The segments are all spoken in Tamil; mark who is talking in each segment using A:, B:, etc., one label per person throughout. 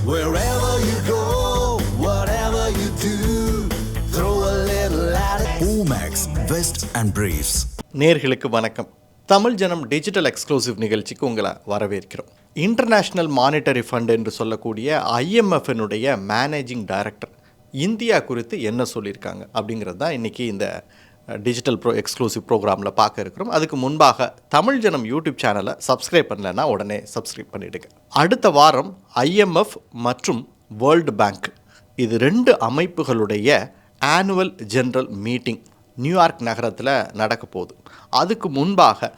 A: Wherever you go, whatever you do, throw a little at it. Omax, Vest and Briefs.
B: நேர்களுக்கு வணக்கம். தமிழ் ஜனம் டிஜிட்டல் எக்ஸ்க்ளூசிவ் நிகழ்ச்சிக்கு உங்களை வரவேற்கிறோம். இன்டர்நேஷ்னல் மானிட்டரி ஃபண்ட் என்று சொல்லக்கூடிய IMFனுடைய மேனேஜிங் டைரக்டர் இந்தியா குறித்து என்ன சொல்லியிருக்காங்க அப்படிங்கிறது தான் இன்றைக்கி இந்த டிஜிட்டல் எக்ஸ்க்ளூசிவ் ப்ரோக்ராமில் பார்க்க இருக்கிறோம். அதுக்கு முன்பாக தமிழ் ஜனம் யூடியூப் சேனலை சப்ஸ்கிரைப் பண்ணலைன்னா உடனே சப்ஸ்கிரைப் பண்ணிவிடுங்க. அடுத்த வாரம் IMF மற்றும் வேர்ல்டு பேங்க் இது ரெண்டு அமைப்புகளுடைய ஆனுவல் ஜெனரல் மீட்டிங் நியூயார்க் நகரத்தில் நடக்க போகுது. அதுக்கு முன்பாக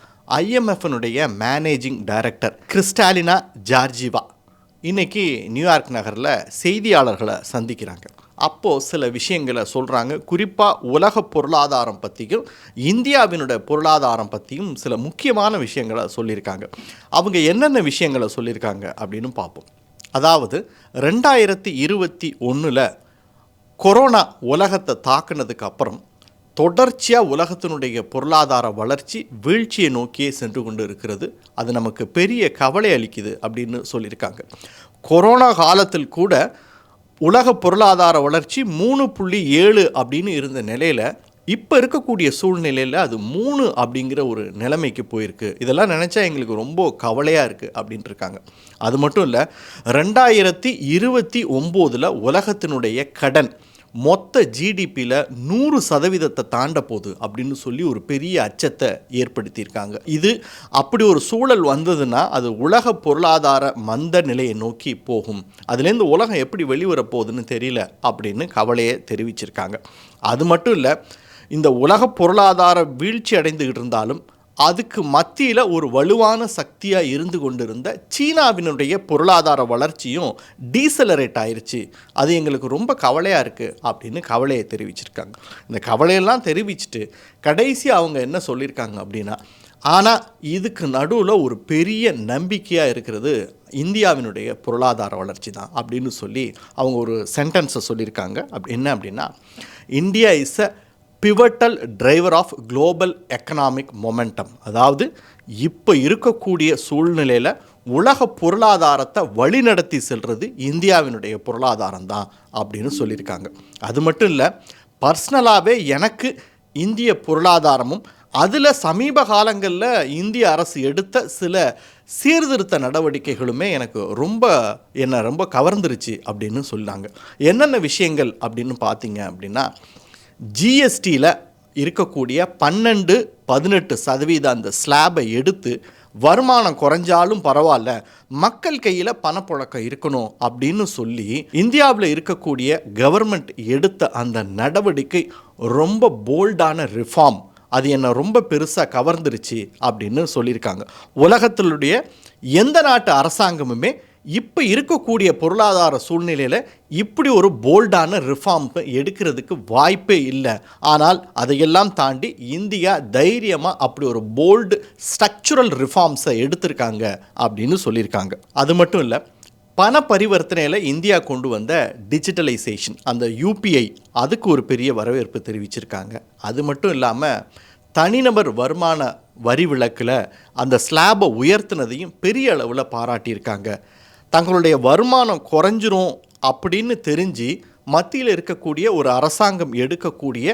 B: IMFனுடைய மேனேஜிங் டைரக்டர் கிறிஸ்டாலினா ஜார்ஜிவா இன்றைக்கி நியூயார்க் நகரில் செய்தியாளர்களை சந்திக்கிறாங்க. அப்போது சில விஷயங்களை சொல்கிறாங்க. குறிப்பாக உலக பொருளாதாரம் பற்றியும் இந்தியாவினுடைய பொருளாதாரம் பற்றியும் சில முக்கியமான விஷயங்களை சொல்லியிருக்காங்க. அவங்க என்னென்ன விஷயங்களை சொல்லியிருக்காங்க அப்படின்னு பார்ப்போம். அதாவது 2021 கொரோனா உலகத்தை தாக்குனதுக்கு அப்புறம் தொடர்ச்சியாக உலகத்தினுடைய பொருளாதார வளர்ச்சி வீழ்ச்சியை நோக்கியே சென்று கொண்டு இருக்கிறது. அது நமக்கு பெரிய கவலை அளிக்குது அப்படின்னு சொல்லியிருக்காங்க. கொரோனா காலத்தில் கூட உலக பொருளாதார வளர்ச்சி 3.7 அப்படின்னு இருந்த நிலையில் இப்போ இருக்கக்கூடிய சூழ்நிலையில் அது 3 அப்படிங்கிற ஒரு நிலைமைக்கு போயிருக்கு. இதெல்லாம் நினச்சா எங்களுக்கு ரொம்ப கவலையாக இருக்குது அப்படின்ட்டு இருக்காங்க. அது மட்டும் இல்லை, 2029 உலகத்தினுடைய கடன் மொத்த GDPயில் 100% தாண்ட போகுது அப்படின்னு சொல்லி ஒரு பெரிய அச்சத்தை ஏற்படுத்தியிருக்காங்க. இது அப்படி ஒரு சூழல் வந்ததுன்னா அது உலக பொருளாதார மந்த நிலையை நோக்கி போகும். அதுலேருந்து உலகம் எப்படி வெளிவர போகுதுன்னு தெரியல அப்படின்னு கவலையை தெரிவிச்சிருக்காங்க. அது மட்டும் இல்லை, இந்த உலக பொருளாதார வீழ்ச்சி அடைந்துகிட்டு இருந்தாலும் அதுக்கு மத்தியில் ஒரு வலுவான சக்தியாக இருந்து கொண்டிருந்த சீனாவினுடைய பொருளாதார வளர்ச்சியும் டீசலரேட் ஆயிடுச்சு. அது எங்களுக்கு ரொம்ப கவலையாக இருக்குது அப்படின்னு கவலையை தெரிவிச்சிருக்காங்க. இந்த கவலையெல்லாம் தெரிவிச்சுட்டு கடைசி அவங்க என்ன சொல்லியிருக்காங்க அப்படின்னா, ஆனால் இதுக்கு நடுவில் ஒரு பெரிய நம்பிக்கையாக இருக்கிறது இந்தியாவினுடைய பொருளாதார வளர்ச்சி தான் அப்படின்னு சொல்லி அவங்க ஒரு சென்டென்ஸை சொல்லியிருக்காங்க. என்ன அப்படின்னா, India is a pivotal driver of global economic momentum. அதாவது இப்போ இருக்கக்கூடிய சூழ்நிலையில் உலக பொருளாதாரத்தை வழிநடத்தி செல்வது இந்தியாவினுடைய பொருளாதாரம் தான் அப்படின்னு சொல்லியிருக்காங்க. அது மட்டும் இல்லை, பர்சனலாகவே எனக்கு இந்திய பொருளாதாரமும் அதில் சமீப காலங்களில் இந்திய அரசு எடுத்த சில சீர்திருத்த நடவடிக்கைகளுமே எனக்கு என்னை ரொம்ப கவர்ந்துருச்சு அப்படின்னு சொன்னாங்க. என்னென்ன விஷயங்கள் அப்படின்னு பார்த்தீங்க அப்படின்னா, GSTயில் இருக்கக்கூடிய 12-18% அந்த ஸ்லாபை எடுத்து வருமானம் குறைஞ்சாலும் பரவாயில்ல, மக்கள் கையில் பணப்புழக்கம் இருக்கணும் அப்படின்னு சொல்லி இந்தியாவில் இருக்கக்கூடிய கவர்மெண்ட் எடுத்த அந்த நடவடிக்கை ரொம்ப போல்டான ரிஃபார்ம். அது என்னை ரொம்ப பெருசாக கவர்ந்துருச்சு அப்படின்னு சொல்லியிருக்காங்க. உலகத்தினுடைய எந்த நாட்டு அரசாங்கமுமே இப்போ இருக்கக்கூடிய பொருளாதார சூழ்நிலையில் இப்படி ஒரு போல்டான ரிஃபார்ம் எடுக்கிறதுக்கு வாய்ப்பே இல்லை. ஆனால் அதையெல்லாம் தாண்டி இந்தியா தைரியமாக அப்படி ஒரு போல்டு ஸ்ட்ரக்சுரல் ரிஃபார்ம்ஸை எடுத்திருக்காங்க அப்படின்னு சொல்லியிருக்காங்க. அது மட்டும் இல்லை, பண பரிவர்த்தனையில் இந்தியா கொண்டு வந்த டிஜிட்டலைசேஷன், அந்த UPI, அதுக்கு ஒரு பெரிய வரவேற்பு தெரிவிச்சிருக்காங்க. அது மட்டும் இல்லாமல் தனிநபர் வருமான வரி விலக்கில் அந்த ஸ்லாபை உயர்த்தினதையும் பெரிய அளவில் பாராட்டியிருக்காங்க. தங்களுடைய வருமானம் குறைஞ்சிரும் அப்படின்னு தெரிஞ்சு மத்தியில் இருக்கக்கூடிய ஒரு அரசாங்கம் எடுக்கக்கூடிய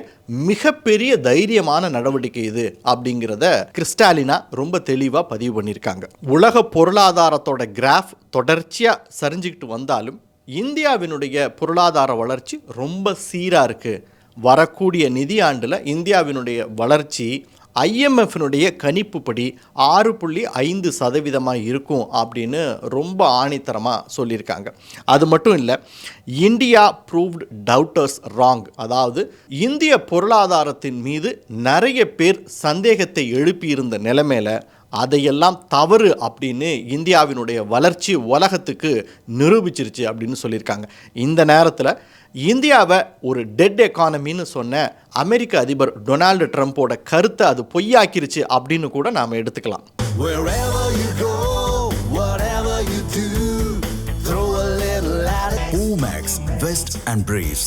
B: மிகப்பெரிய தைரியமான நடவடிக்கை இது அப்படிங்கிறத கிறிஸ்டாலினா ரொம்ப தெளிவாக பதிவு பண்ணியிருக்காங்க. உலக பொருளாதாரத்தோட கிராஃப் தொடர்ச்சியாக சரிஞ்சுக்கிட்டு வந்தாலும் இந்தியாவினுடைய பொருளாதார வளர்ச்சி ரொம்ப சீராக இருக்குது. வரக்கூடிய நிதியாண்டில் இந்தியாவினுடைய வளர்ச்சி IMFனுடைய கணிப்புப்படி 6.5% இருக்கும் அப்படின்னு ரொம்ப ஆணித்தரமாக சொல்லியிருக்காங்க. அது மட்டும் இல்லை, இந்தியா ப்ரூவ்டு டவுட்டர்ஸ் ராங். அதாவது இந்திய பொருளாதாரத்தின் மீது நிறைய பேர் சந்தேகத்தை எழுப்பியிருந்த நிலைமையில் அதையெல்லாம் தவறு அப்படின்னு இந்தியாவினுடைய வளர்ச்சி உலகத்துக்கு நிரூபிச்சிருச்சு அப்படின்னு சொல்லியிருக்காங்க. இந்த நேரத்தில் இந்தியாவை ஒரு டெட் எக்கானமின்னு சொன்ன அமெரிக்க அதிபர் டொனால்டு ட்ரம்ப்போட கருத்தை அது பொய்யாக்கிருச்சு அப்படின்னு கூட நாம் எடுத்துக்கலாம்.
A: Omax, Vest and Briefs.